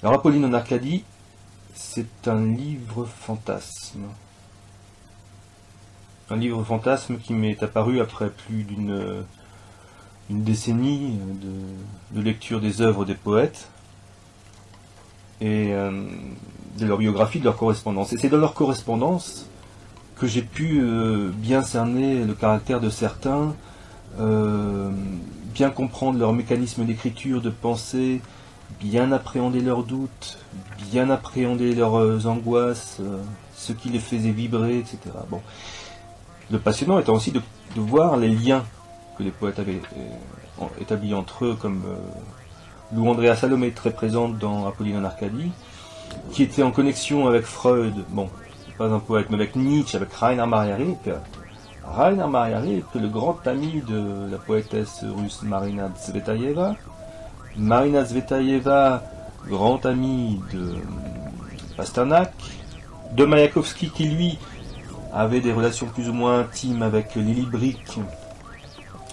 Alors Apolline en Arcadie, c'est un livre fantasme. Un livre fantasme qui m'est apparu après plus d'une décennie de lecture des œuvres des poètes et de leur biographie, de leur correspondance. Et c'est dans leur correspondance que j'ai pu bien cerner le caractère de certains, bien comprendre leur mécanisme d'écriture, de pensée, bien appréhender leurs doutes, bien appréhender leurs angoisses, ce qui les faisait vibrer, etc. Bon. Le passionnant étant aussi de voir les liens que les poètes avaient établis entre eux, comme Lou Andrea Salomé, très présente dans Apolline en Arcadie, qui était en connexion avec Freud, bon, c'est pas un poète, mais avec Nietzsche, avec Rainer Maria Rilke. Rainer Maria Rilke, le grand ami de la poétesse russe Marina Tsvetaeva. Marina Tsvetaeva, grand ami de Pasternak. De Mayakovsky, qui lui avait des relations plus ou moins intimes avec Lily Brick,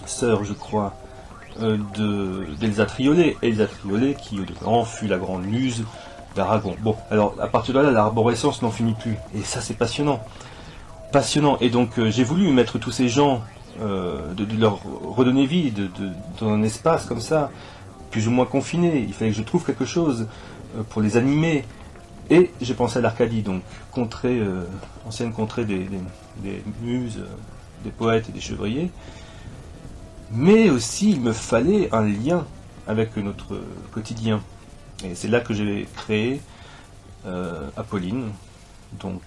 sœur, je crois, d'Elsa Triolet. Elsa Triolet, qui au demeurant fut la grande muse d'Aragon. Bon, alors à partir de là, l'arborescence n'en finit plus. Et ça, c'est passionnant. Passionnant. Et donc, j'ai voulu mettre tous ces gens, de leur redonner vie, dans un espace comme ça, plus ou moins confiné. Il fallait que je trouve quelque chose pour les animer. Et j'ai pensé à l'Arcadie, donc contrée, ancienne contrée des muses, des poètes et des chevriers. Mais aussi, il me fallait un lien avec notre quotidien. Et c'est là que j'ai créé Apolline, donc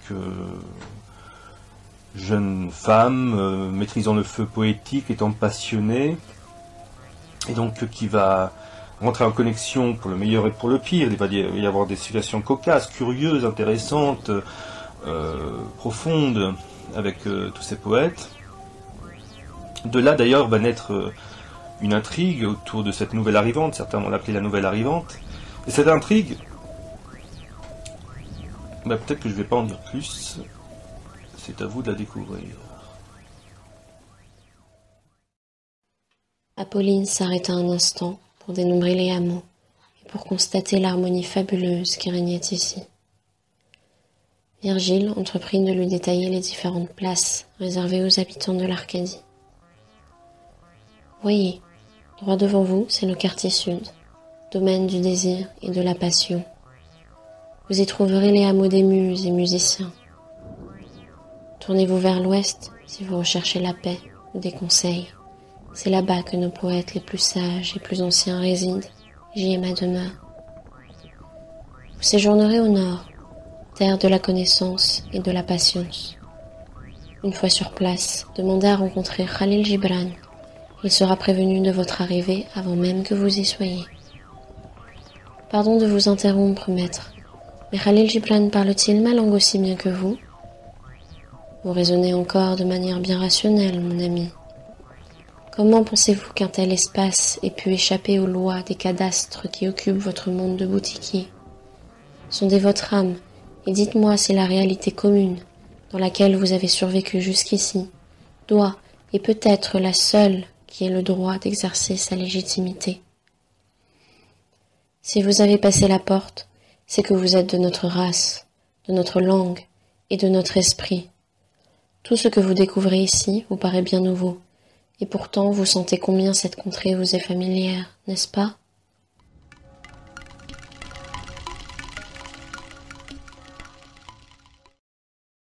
jeune femme, maîtrisant le feu poétique, étant passionnée, et donc qui va rentrer en connexion pour le meilleur et pour le pire. Il va y avoir des situations cocasses, curieuses, intéressantes, profondes avec tous ces poètes. De là d'ailleurs va naître une intrigue autour de cette nouvelle arrivante, certains vont l'appeler la nouvelle arrivante. Et cette intrigue, peut-être que je ne vais pas en dire plus, c'est à vous de la découvrir. Apolline s'arrêta un instant pour dénombrer les hameaux et pour constater l'harmonie fabuleuse qui régnait ici. Virgile entreprit de lui détailler les différentes places réservées aux habitants de l'Arcadie. Voyez, droit devant vous, c'est le quartier sud, domaine du désir et de la passion. Vous y trouverez les hameaux des muses et musiciens. Tournez-vous vers l'ouest si vous recherchez la paix ou des conseils. C'est là-bas que nos poètes les plus sages et plus anciens résident. J'y ai ma demeure. Vous séjournerez au nord, terre de la connaissance et de la patience. Une fois sur place, demandez à rencontrer Khalil Gibran. Il sera prévenu de votre arrivée avant même que vous y soyez. Pardon de vous interrompre, maître, mais Khalil Gibran parle-t-il ma langue aussi bien que vous? Vous raisonnez encore de manière bien rationnelle, mon ami. Comment pensez-vous qu'un tel espace ait pu échapper aux lois des cadastres qui occupent votre monde de boutiquier? Sondez votre âme et dites-moi si la réalité commune, dans laquelle vous avez survécu jusqu'ici, doit et peut être la seule qui ait le droit d'exercer sa légitimité. Si vous avez passé la porte, c'est que vous êtes de notre race, de notre langue et de notre esprit. Tout ce que vous découvrez ici vous paraît bien nouveau, et pourtant vous sentez combien cette contrée vous est familière, n'est-ce pas?